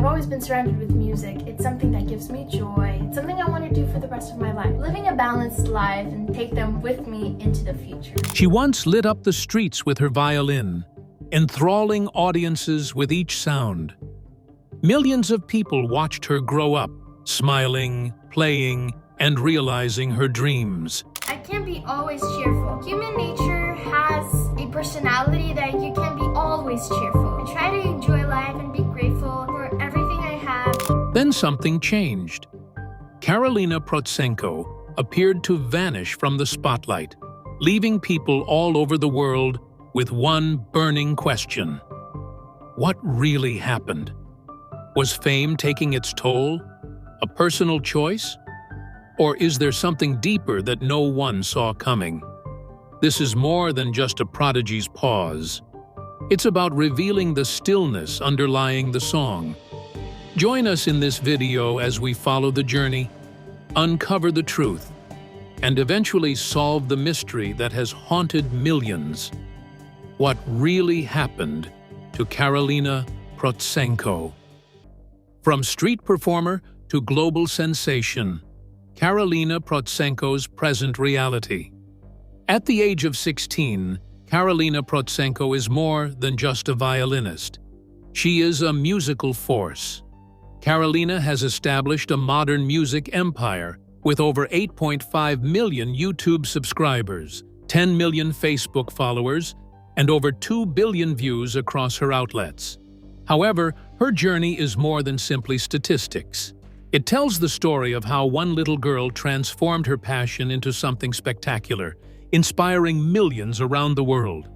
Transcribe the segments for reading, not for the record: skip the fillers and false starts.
I've always been surrounded with music. It's something that gives me joy. It's something I want to do for the rest of my life. Living a balanced life and take them with me into the future. She once lit up the streets with her violin, enthralling audiences with each sound. Millions of people watched her grow up, smiling, playing, and realizing her dreams. I can't be always cheerful. Human nature has a personality that you can be always cheerful. I try to enjoy life and be grateful for everything I have. Then something changed. Karolina Protsenko appeared to vanish from the spotlight, leaving people all over the world with one burning question. What really happened? Was fame taking its toll? A personal choice? Or is there something deeper that no one saw coming? This is more than just a prodigy's pause. It's about revealing the stillness underlying the song. Join us in this video as we follow the journey, uncover the truth, and eventually solve the mystery that has haunted millions. What really happened to Karolina Protsenko? From street performer to global sensation, Karolina Protsenko's present reality. At the age of 16, Karolina Protsenko is more than just a violinist. She is a musical force. Karolina has established a modern music empire with over 8.5 million YouTube subscribers, 10 million Facebook followers, and over 2 billion views across her outlets. However, her journey is more than simply statistics. It tells the story of how one little girl transformed her passion into something spectacular, inspiring millions around the world.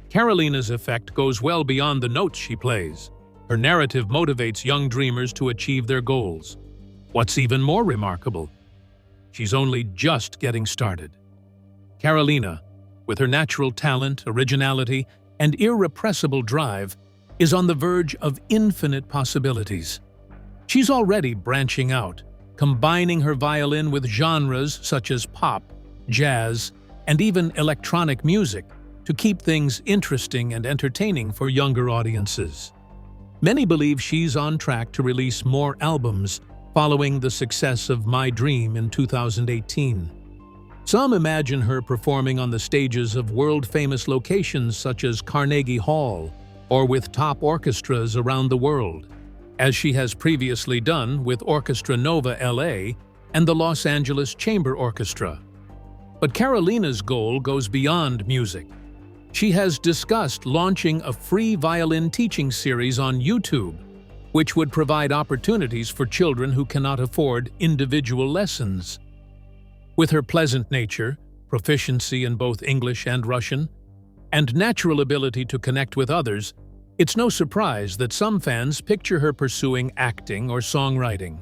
Karolina's effect goes well beyond the notes she plays. Her narrative motivates young dreamers to achieve their goals. What's even more remarkable? She's only just getting started. Karolina, with her natural talent, originality, and irrepressible drive, is on the verge of infinite possibilities. She's already branching out, combining her violin with genres such as pop, jazz, and even electronic music to keep things interesting and entertaining for younger audiences. Many believe she's on track to release more albums following the success of My Dream in 2018. Some imagine her performing on the stages of world-famous locations such as Carnegie Hall or with top orchestras around the world, as she has previously done with Orchestra Nova LA and the Los Angeles Chamber Orchestra. But Karolina's goal goes beyond music. She has discussed launching a free violin teaching series on YouTube, which would provide opportunities for children who cannot afford individual lessons. With her pleasant nature, proficiency in both English and Russian, and natural ability to connect with others, it's no surprise that some fans picture her pursuing acting or songwriting.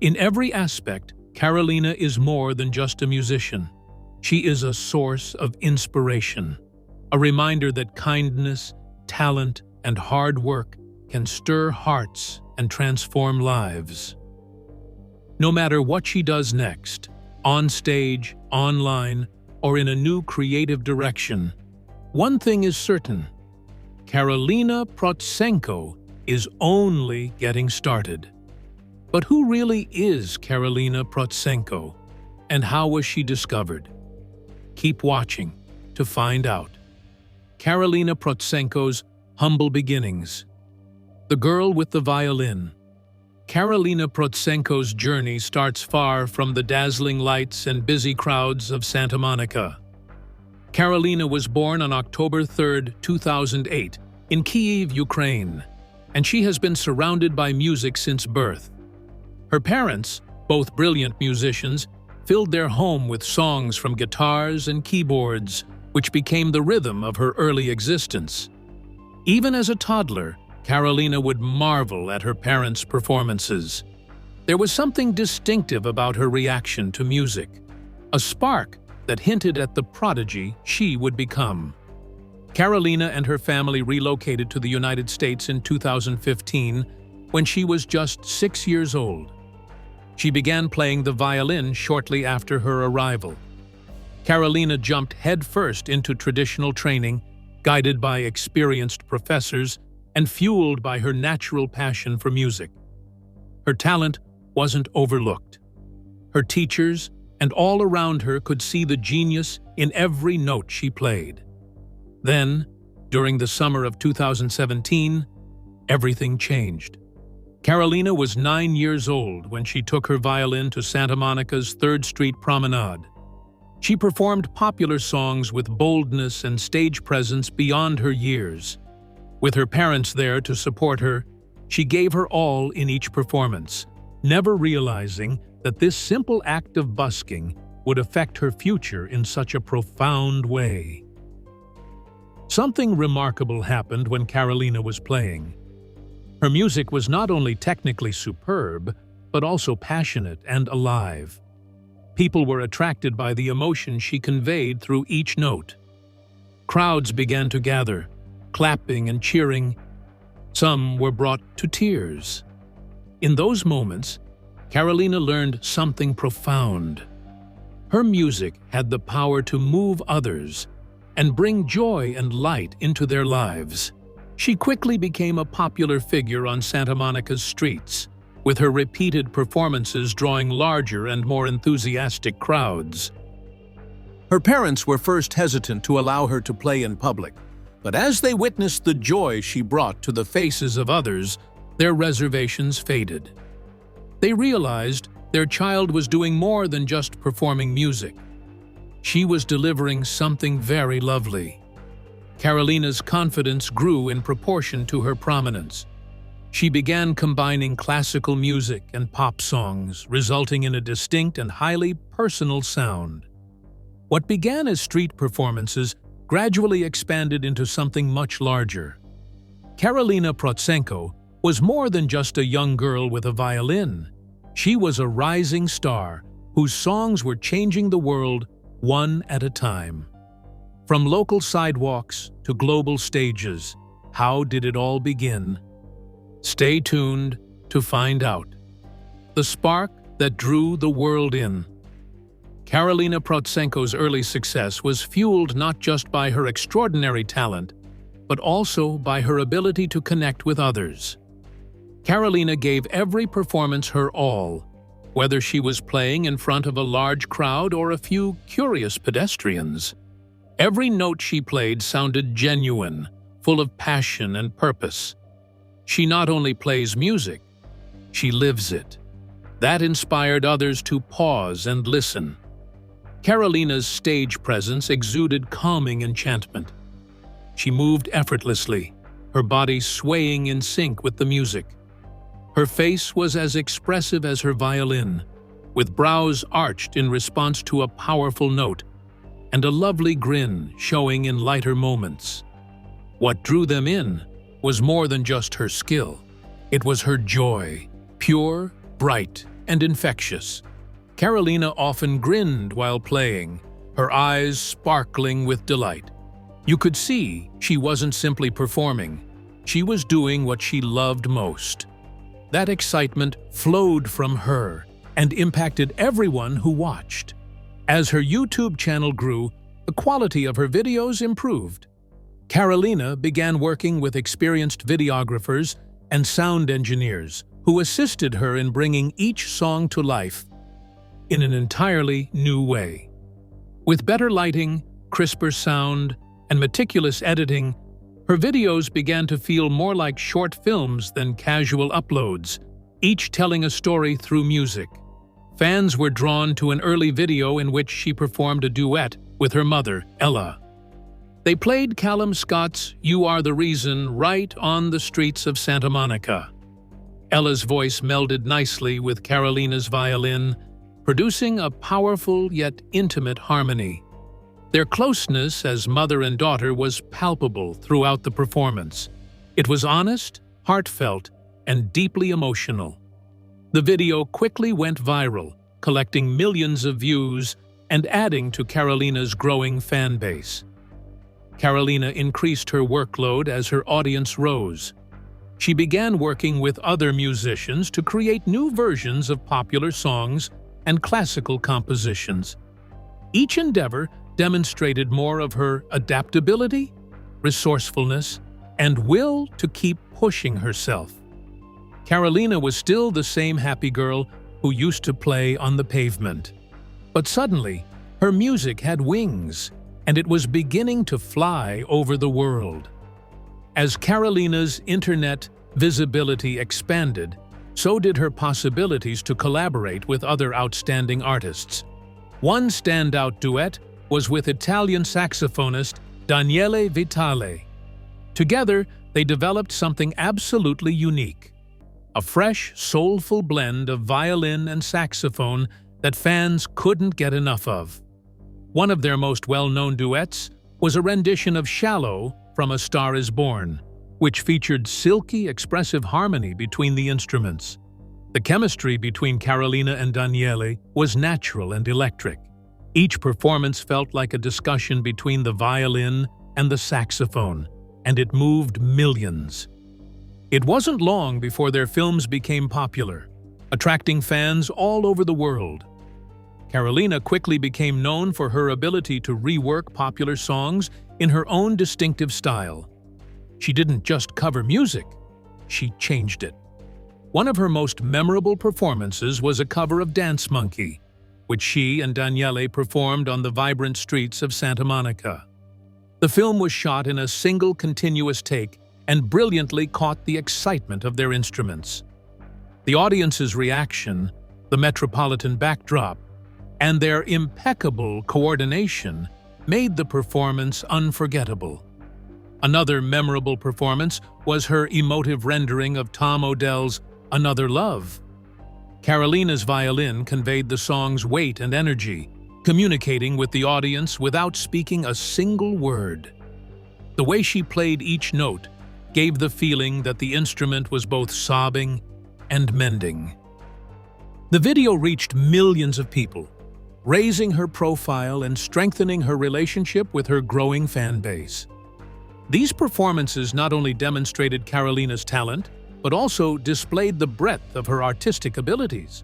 In every aspect, Karolina is more than just a musician. She is a source of inspiration, a reminder that kindness, talent, and hard work can stir hearts and transform lives. No matter what she does next, on stage, online, or in a new creative direction, one thing is certain: Karolina Protsenko is only getting started. But who really is Karolina Protsenko, and how was she discovered? Keep watching to find out. Karolina Protsenko's humble beginnings. The girl with the violin. Karolina Protsenko's journey starts far from the dazzling lights and busy crowds of Santa Monica. Karolina was born on October 3, 2008, in Kyiv, Ukraine, and she has been surrounded by music since birth. Her parents, both brilliant musicians, filled their home with songs from guitars and keyboards, which became the rhythm of her early existence. Even as a toddler, Karolina would marvel at her parents' performances. There was something distinctive about her reaction to music, a spark that hinted at the prodigy she would become. Karolina and her family relocated to the United States in 2015 when she was just 6 years old. She began playing the violin shortly after her arrival. Karolina jumped headfirst into traditional training, guided by experienced professors and fueled by her natural passion for music. Her talent wasn't overlooked. Her teachers and all around her could see the genius in every note she played. Then, during the summer of 2017, everything changed. Karolina was 9 years old when she took her violin to Santa Monica's 3rd Street Promenade. She performed popular songs with boldness and stage presence beyond her years. With her parents there to support her, she gave her all in each performance, never realizing that this simple act of busking would affect her future in such a profound way. Something remarkable happened when Karolina was playing. Her music was not only technically superb, but also passionate and alive. People were attracted by the emotion she conveyed through each note. Crowds began to gather, clapping and cheering. Some were brought to tears. In those moments, Karolina learned something profound. Her music had the power to move others and bring joy and light into their lives. She quickly became a popular figure on Santa Monica's streets, with her repeated performances drawing larger and more enthusiastic crowds. Her parents were first hesitant to allow her to play in public, but as they witnessed the joy she brought to the faces of others, their reservations faded. They realized their child was doing more than just performing music. She was delivering something very lovely. Karolina's confidence grew in proportion to her prominence. She began combining classical music and pop songs, resulting in a distinct and highly personal sound. What began as street performances gradually expanded into something much larger. Karolina Protsenko was more than just a young girl with a violin. She was a rising star whose songs were changing the world one at a time. From local sidewalks to global stages, how did it all begin? Stay tuned to find out. The spark that drew the world in. Karolina Protsenko's early success was fueled not just by her extraordinary talent, but also by her ability to connect with others. Karolina gave every performance her all, whether she was playing in front of a large crowd or a few curious pedestrians. Every note she played sounded genuine, full of passion and purpose. She not only plays music, she lives it. That inspired others to pause and listen. Karolina's stage presence exuded calming enchantment. She moved effortlessly, her body swaying in sync with the music. Her face was as expressive as her violin, with brows arched in response to a powerful note, and a lovely grin showing in lighter moments. What drew them in was more than just her skill. It was her joy, pure, bright, and infectious. Karolina often grinned while playing, her eyes sparkling with delight. You could see she wasn't simply performing, she was doing what she loved most. That excitement flowed from her and impacted everyone who watched. As her YouTube channel grew, the quality of her videos improved. Karolina began working with experienced videographers and sound engineers who assisted her in bringing each song to life in an entirely new way. With better lighting, crisper sound, and meticulous editing, her videos began to feel more like short films than casual uploads, each telling a story through music. Fans were drawn to an early video in which she performed a duet with her mother, Ella. They played Callum Scott's "You Are the Reason" right on the streets of Santa Monica. Ella's voice melded nicely with Karolina's violin, producing a powerful yet intimate harmony. Their closeness as mother and daughter was palpable throughout the performance. It was honest, heartfelt, and deeply emotional. The video quickly went viral, collecting millions of views and adding to Karolina's growing fan base. Karolina increased her workload as her audience rose. She began working with other musicians to create new versions of popular songs and classical compositions. Each endeavor demonstrated more of her adaptability, resourcefulness, and will to keep pushing herself. Karolina was still the same happy girl who used to play on the pavement. But suddenly, her music had wings, and it was beginning to fly over the world. As Karolina's internet visibility expanded, so did her possibilities to collaborate with other outstanding artists. One standout duet was with Italian saxophonist Daniele Vitale. Together, they developed something absolutely unique, a fresh, soulful blend of violin and saxophone that fans couldn't get enough of. One of their most well-known duets was a rendition of Shallow from A Star Is Born, which featured silky, expressive harmony between the instruments. The chemistry between Karolina and Daniele was natural and electric. Each performance felt like a discussion between the violin and the saxophone, and it moved millions. It wasn't long before their films became popular, attracting fans all over the world. Karolina quickly became known for her ability to rework popular songs in her own distinctive style. She didn't just cover music, she changed it. One of her most memorable performances was a cover of Dance Monkey, which she and Daniele performed on the vibrant streets of Santa Monica. The film was shot in a single continuous take and brilliantly caught the excitement of their instruments. The audience's reaction, the metropolitan backdrop, and their impeccable coordination made the performance unforgettable. Another memorable performance was her emotive rendering of Tom Odell's Another Love. Karolina's violin conveyed the song's weight and energy, communicating with the audience without speaking a single word. The way she played each note gave the feeling that the instrument was both sobbing and mending. The video reached millions of people, raising her profile and strengthening her relationship with her growing fan base. These performances not only demonstrated Karolina's talent, but also displayed the breadth of her artistic abilities.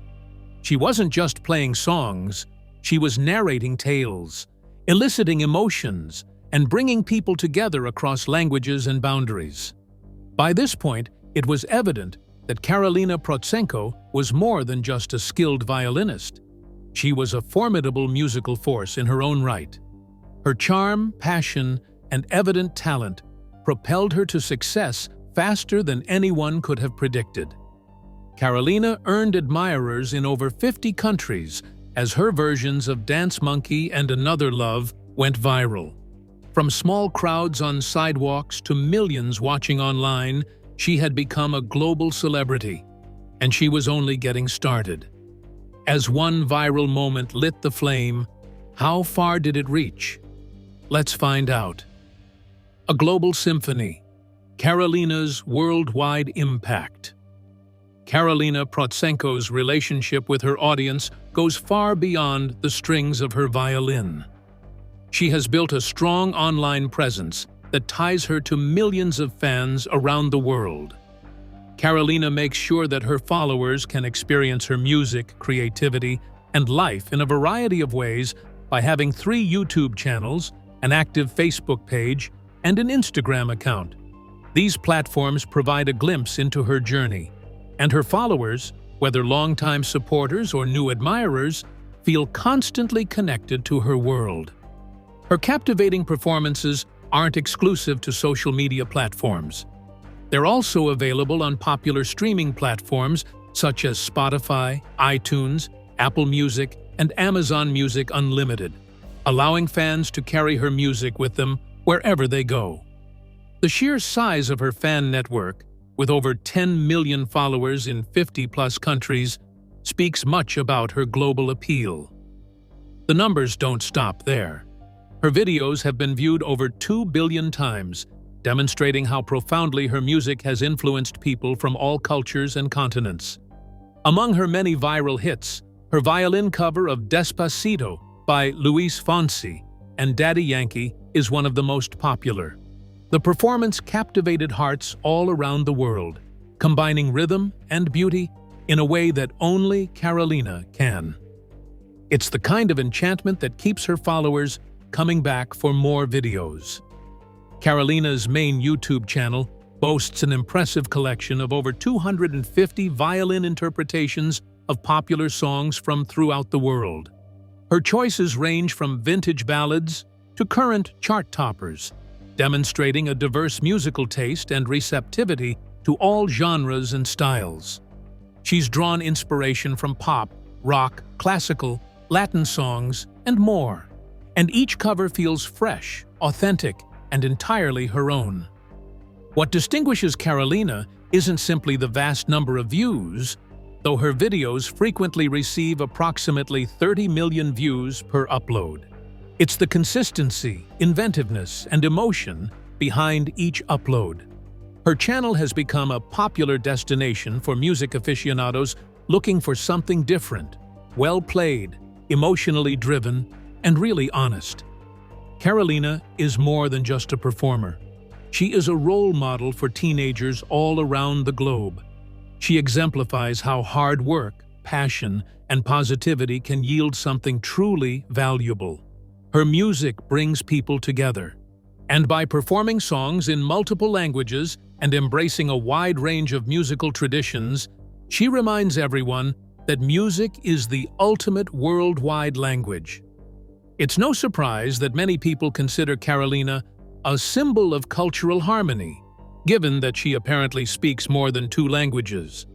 She wasn't just playing songs, she was narrating tales, eliciting emotions, and bringing people together across languages and boundaries. By this point, it was evident that Karolina Protsenko was more than just a skilled violinist. She was a formidable musical force in her own right. Her charm, passion, and evident talent propelled her to success faster than anyone could have predicted. Karolina earned admirers in over 50 countries as her versions of Dance Monkey and Another Love went viral. From small crowds on sidewalks to millions watching online, she had become a global celebrity, and she was only getting started. As one viral moment lit the flame, how far did it reach? Let's find out. A global symphony, Karolina's worldwide impact. Karolina Protsenko's relationship with her audience goes far beyond the strings of her violin. She has built a strong online presence that ties her to millions of fans around the world. Karolina makes sure that her followers can experience her music, creativity, and life in a variety of ways by having 3 YouTube channels, an active Facebook page, and an Instagram account. These platforms provide a glimpse into her journey, and her followers, whether longtime supporters or new admirers, feel constantly connected to her world. Her captivating performances aren't exclusive to social media platforms. They're also available on popular streaming platforms such as Spotify, iTunes, Apple Music, and Amazon Music Unlimited, allowing fans to carry her music with them wherever they go. The sheer size of her fan network, with over 10 million followers in 50-plus countries, speaks much about her global appeal. The numbers don't stop there. Her videos have been viewed over 2 billion times, demonstrating how profoundly her music has influenced people from all cultures and continents. Among her many viral hits, her violin cover of Despacito by Luis Fonsi and Daddy Yankee is one of the most popular. The performance captivated hearts all around the world, combining rhythm and beauty in a way that only Karolina can. It's the kind of enchantment that keeps her followers coming back for more videos. Karolina's main YouTube channel boasts an impressive collection of over 250 violin interpretations of popular songs from throughout the world. Her choices range from vintage ballads to current chart toppers, demonstrating a diverse musical taste and receptivity to all genres and styles. She's drawn inspiration from pop, rock, classical, Latin songs, and more. And each cover feels fresh, authentic, and entirely her own. What distinguishes Karolina isn't simply the vast number of views, though her videos frequently receive approximately 30 million views per upload. It's the consistency, inventiveness, and emotion behind each upload. Her channel has become a popular destination for music aficionados looking for something different, well-played, emotionally driven, and really honest. Karolina is more than just a performer. She is a role model for teenagers all around the globe. She exemplifies how hard work, passion, and positivity can yield something truly valuable. Her music brings people together, and by performing songs in multiple languages and embracing a wide range of musical traditions, she reminds everyone that music is the ultimate worldwide language. It's no surprise that many people consider Karolina a symbol of cultural harmony, given that she apparently speaks more than 2 languages.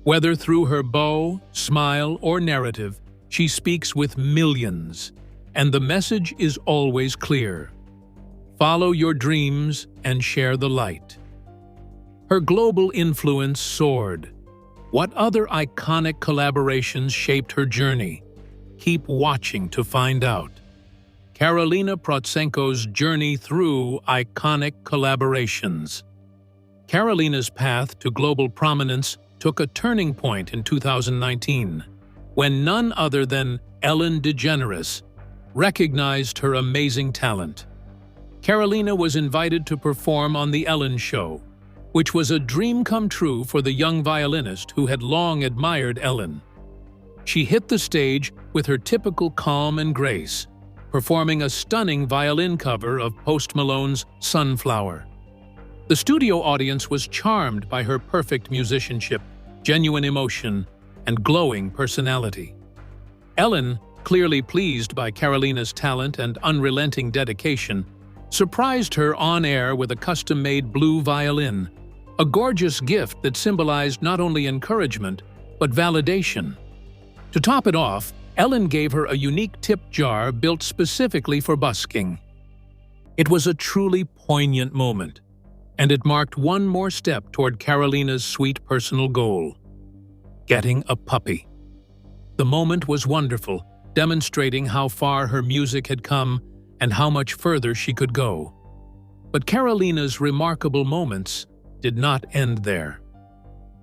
Whether through her bow, smile, or narrative, she speaks with millions, and the message is always clear. Follow your dreams and share the light. Her global influence soared. What other iconic collaborations shaped her journey? Keep watching to find out. Karolina Protsenko's journey through iconic collaborations. Karolina's path to global prominence took a turning point in 2019, when none other than Ellen DeGeneres recognized her amazing talent. Karolina was invited to perform on The Ellen Show, which was a dream come true for the young violinist who had long admired Ellen. She hit the stage with her typical calm and grace, performing a stunning violin cover of Post Malone's Sunflower. The studio audience was charmed by her perfect musicianship, genuine emotion, and glowing personality. Ellen, clearly pleased by Karolina's talent and unrelenting dedication, surprised her on air with a custom-made blue violin, a gorgeous gift that symbolized not only encouragement, but validation. To top it off, Ellen gave her a unique tip jar built specifically for busking. It was a truly poignant moment, and it marked one more step toward Karolina's sweet personal goal: getting a puppy. The moment was wonderful, demonstrating how far her music had come and how much further she could go. But Karolina's remarkable moments did not end there.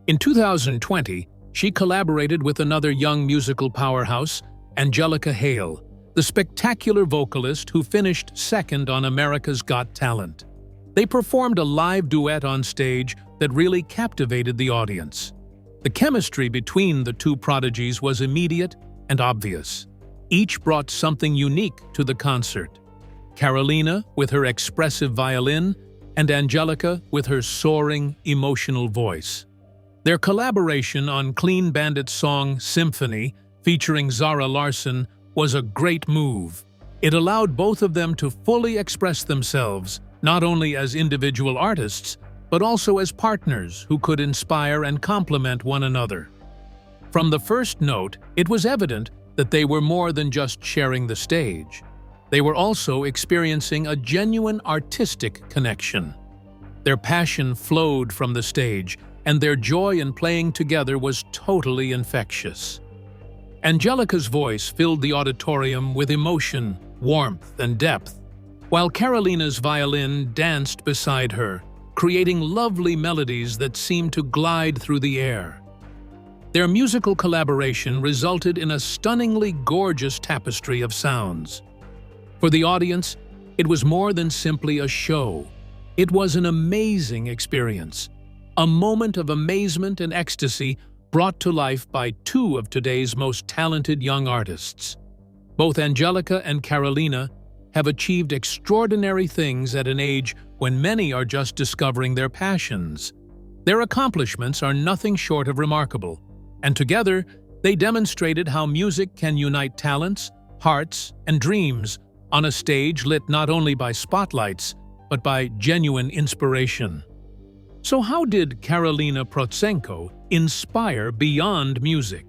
In 2020, she collaborated with another young musical powerhouse, Angelica Hale, the spectacular vocalist who finished second on America's Got Talent. They performed a live duet on stage that really captivated the audience. The chemistry between the two prodigies was immediate and obvious. Each brought something unique to the concert. Karolina with her expressive violin, and Angelica with her soaring, emotional voice. Their collaboration on Clean Bandit's song Symphony, featuring Zara Larsson, was a great move. It allowed both of them to fully express themselves, not only as individual artists, but also as partners who could inspire and complement one another. From the first note, it was evident that they were more than just sharing the stage. They were also experiencing a genuine artistic connection. Their passion flowed from the stage, and their joy in playing together was totally infectious. Angelica's voice filled the auditorium with emotion, warmth, and depth, while Karolina's violin danced beside her, creating lovely melodies that seemed to glide through the air. Their musical collaboration resulted in a stunningly gorgeous tapestry of sounds. For the audience, it was more than simply a show. It was an amazing experience, a moment of amazement and ecstasy brought to life by two of today's most talented young artists. Both Angelica and Karolina have achieved extraordinary things at an age when many are just discovering their passions. Their accomplishments are nothing short of remarkable, and together they demonstrated how music can unite talents, hearts, and dreams on a stage lit not only by spotlights, but by genuine inspiration. So how did Karolina Protsenko inspire beyond music?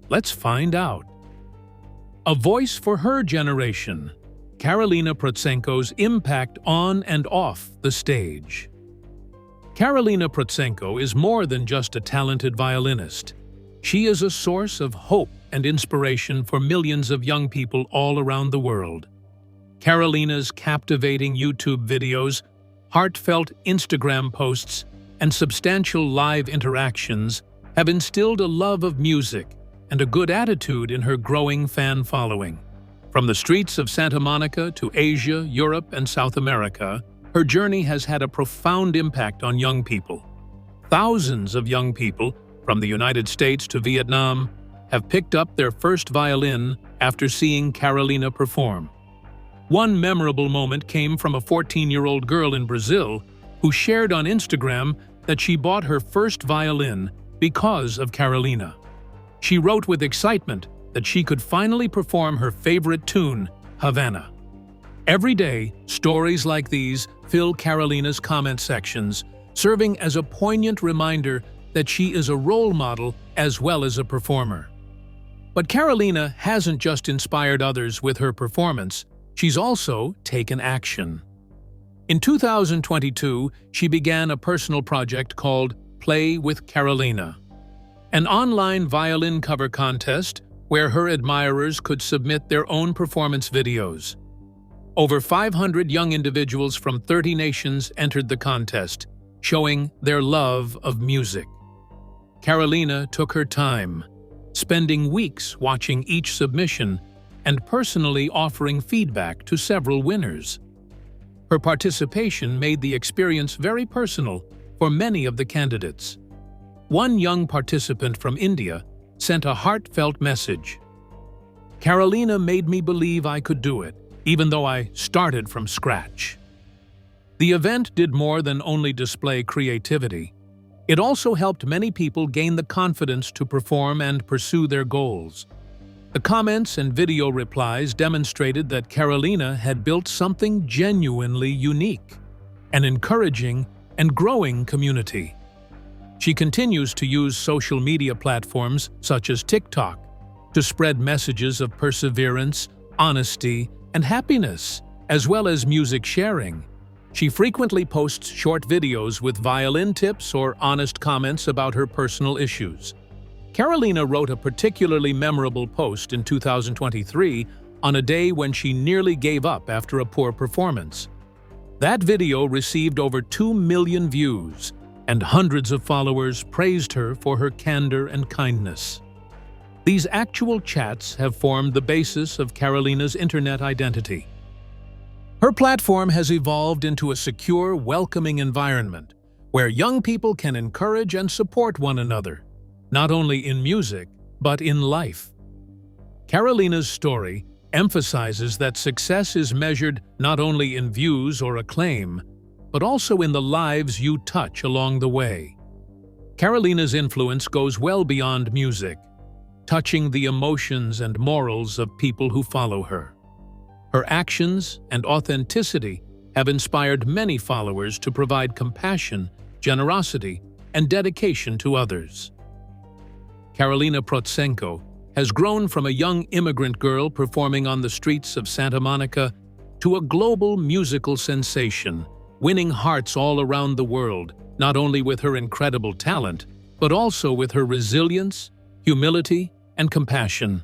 Let's find out. A voice for her generation, Karolina Protsenko's impact on and off the stage. Karolina Protsenko is more than just a talented violinist. She is a source of hope and inspiration for millions of young people all around the world. Karolina's captivating YouTube videos, heartfelt Instagram posts, and substantial live interactions have instilled a love of music and a good attitude in her growing fan following. From the streets of Santa Monica to Asia, Europe, and South America, her journey has had a profound impact on young people. Thousands of young people, from the United States to Vietnam, have picked up their first violin after seeing Karolina perform. One memorable moment came from a 14-year-old girl in Brazil who shared on Instagram that she bought her first violin because of Karolina. She wrote with excitement that she could finally perform her favorite tune, Havana. Every day, stories like these fill Karolina's comment sections, serving as a poignant reminder that she is a role model as well as a performer. But Karolina hasn't just inspired others with her performance, she's also taken action. In 2022, she began a personal project called Play with Karolina, an online violin cover contest where her admirers could submit their own performance videos. Over 500 young individuals from 30 nations entered the contest, showing their love of music. Karolina took her time, spending weeks watching each submission and personally offering feedback to several winners. Her participation made the experience very personal for many of the candidates. One young participant from India sent a heartfelt message. "Karolina made me believe I could do it, even though I started from scratch." The event did more than only display creativity. It also helped many people gain the confidence to perform and pursue their goals. The comments and video replies demonstrated that Karolina had built something genuinely unique, an encouraging and growing community. She continues to use social media platforms such as TikTok to spread messages of perseverance, honesty, and happiness, as well as music sharing. She frequently posts short videos with violin tips or honest comments about her personal issues. Karolina wrote a particularly memorable post in 2023 on a day when she nearly gave up after a poor performance. That video received over 2 million views, and hundreds of followers praised her for her candor and kindness. These actual chats have formed the basis of Karolina's internet identity. Her platform has evolved into a secure, welcoming environment where young people can encourage and support one another, not only in music, but in life. Karolina's story emphasizes that success is measured not only in views or acclaim, but also in the lives you touch along the way. Karolina's influence goes well beyond music, touching the emotions and morals of people who follow her. Her actions and authenticity have inspired many followers to provide compassion, generosity, and dedication to others. Karolina Protsenko has grown from a young immigrant girl performing on the streets of Santa Monica to a global musical sensation, winning hearts all around the world, not only with her incredible talent, but also with her resilience, humility, and compassion.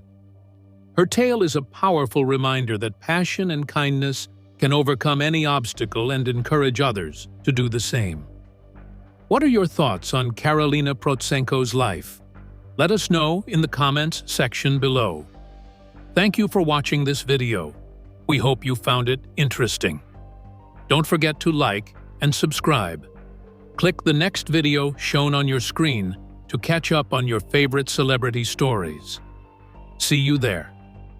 Her tale is a powerful reminder that passion and kindness can overcome any obstacle and encourage others to do the same. What are your thoughts on Karolina Protsenko's life? Let us know in the comments section below. Thank you for watching this video. We hope you found it interesting. Don't forget to like and subscribe. Click the next video shown on your screen to catch up on your favorite celebrity stories. See you there.